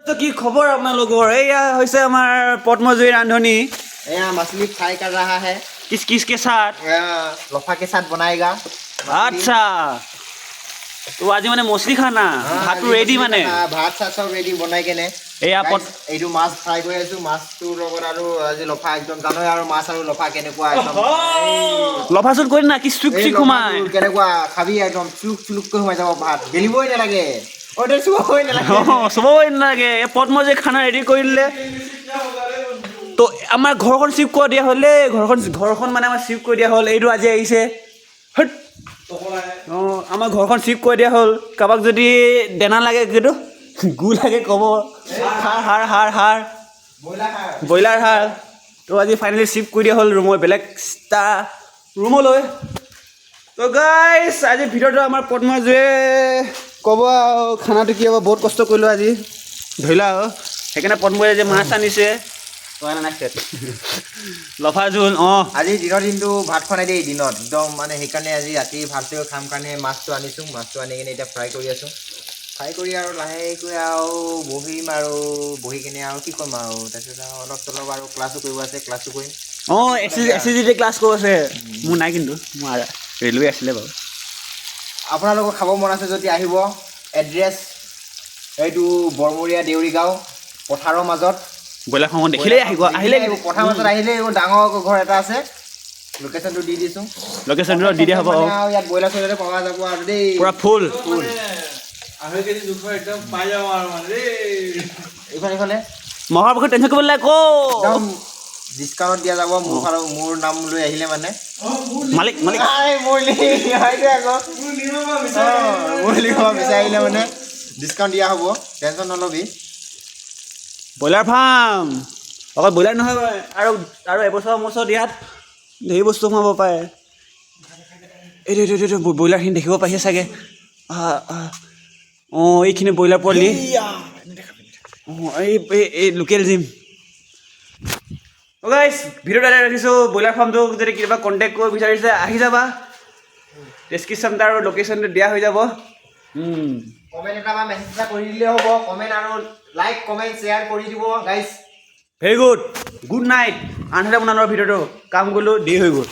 तो की खबर আপোনালোকৰ এয়া হৈছে আমাৰ পদ্মজয়ী ৰান্ধনী यहाँ मछली फ्राई कर रहा है किस के साथ लोफा के साथ बनाएगा अच्छा तो আজি মানে মছলি খানা ভাতটো ৰেডি মানে ভাত চাত সব ৰেডি বনাই কেনে এয়া এইটো মাছ ফ্ৰাই কৰি আছো মাছটোৰ লগত আৰু আজি লফা একদম জানো আৰু মাছ আৰু লফা কেনেকুৱা একদম লফা চুট কৰি না কি চুক চুক সোমাই কেনেকুৱা খাবি একদম চুক চুককৈ সোমাই যাব ভাত গেলিবই নালাগে ওটা চুবই নালাগে চুবই নালাগে এই পদ্মজয়ী খানা ৰেডি কৰি দিলে তো আমাৰ ঘৰখন চিফ কৰি দিয়া হ'লে ঘৰখন মানে আমাৰ চিফ কৰি দিয়া হ'ল এইটো আজি আহিছে আমাৰ ঘৰখন চিফ কৰি দিয়া হ'ল কাৰোবাক যদি দেনা লাগে কিন্তু গু লাগে ক'ব হাড় ব্ৰইলাৰ হাড় তো আজি ফাইনেলি চিফ কৰি দিয়া হ'ল ৰুমৰ বেলেগ ৰুমলৈ তো গাইছ আজি ভিডিঅ'টো আমাৰ পদ্মজয়ীয়ে ক'ব আৰু খানাটো কি হ'ব বহুত কষ্ট কৰিলোঁ আজি ধৰিলা আৰু সেইকাৰণে পদ্মজয়ীয়ে যে মাছ আনিছে লফা জোল আজি দিনটো ভাত খোৱা নাই দেই দিনত একদম মানে সেইকাৰণে আজি ৰাতি ভাতটো খাম কাৰণে মাছটো আনিছোঁ মাছটো আনি কিনে এতিয়া ফ্ৰাই কৰি আছোঁ ফ্ৰাই কৰি আৰু লাহেকৈ আৰু বহিম আৰু বহি কিনে আৰু কি কৰিম আৰু তাৰপিছত আৰু অলপ চলপ আৰু ক্লাছো কৰিব আছে ক্লাছো কৰিম এচিজিতে ক্লাছ কৰি আছে মোৰ নাই কিন্তু মোৰ ৰেলৱে আছিলে বাৰু আপোনালোকক খাব মন আছে যদি আহিব এড্ৰেছ এইটো বৰমূৰীয়া দেউৰী গাঁও পথাৰৰ মাজত ব্ৰইলাৰ ফাৰ্মত দেখিলেই আহিলে পথাৰৰ মাজত আহিলে ডাঙৰ ঘৰ এটা আছে লোকেশ্যনটো দি দিছোঁ লোকেশ্যনটো দি দিয়া হ'ব ইয়াত ব্ৰইলাৰ চইলাৰ পোৱা যাব আৰু দেই পূৰা ফুল একদম পাই যাওঁ আৰু মানে এইফালে মহাৰ বিষয়ে টেনশ্যন কৰিব নালাগে একদম ডিছকাউণ্ট দিয়া যাব মোৰ নাম লৈ আহিলে মানে মালিক বিচাৰি আহিলে মানে ডিছকাউণ্ট দিয়া হ'ব টেনশ্যন নল'বি ব্ৰইলাৰ ফাৰ্ম অকল ব্ৰইলাৰ নহয় আৰু এবছৰ দিয়াত ধেৰ বস্তু সোমাব পাৰে এইটো ব্ৰইলাৰখিনি দেখিব পাইছে চাগে এইখিনি ব্ৰইলাৰ পোৱালি এই লোকেল জিম গাইছ ভিডিঅ'টো এটা ৰাখিছোঁ ব্ৰইলাৰ ফাৰ্মটো যদি কেতিয়াবা কণ্টেক্ট কৰিব বিচাৰিছে আহি যাবা ডেছক্ৰিপশ্যন আৰু লোকেশ্যনটো দিয়া হৈ যাব কমেণ্ট এটা বা মেছেজ এটা কৰি দিলেই হ'ব কমেণ্ট আৰু লাইক কমেণ্ট শ্বেয়াৰ কৰি দিব গাইছ ভেৰি গুড নাইট 8 বনালৰ ভিডিঅ'টো কাম কৰিলোঁ দেৰি হৈ গ'ল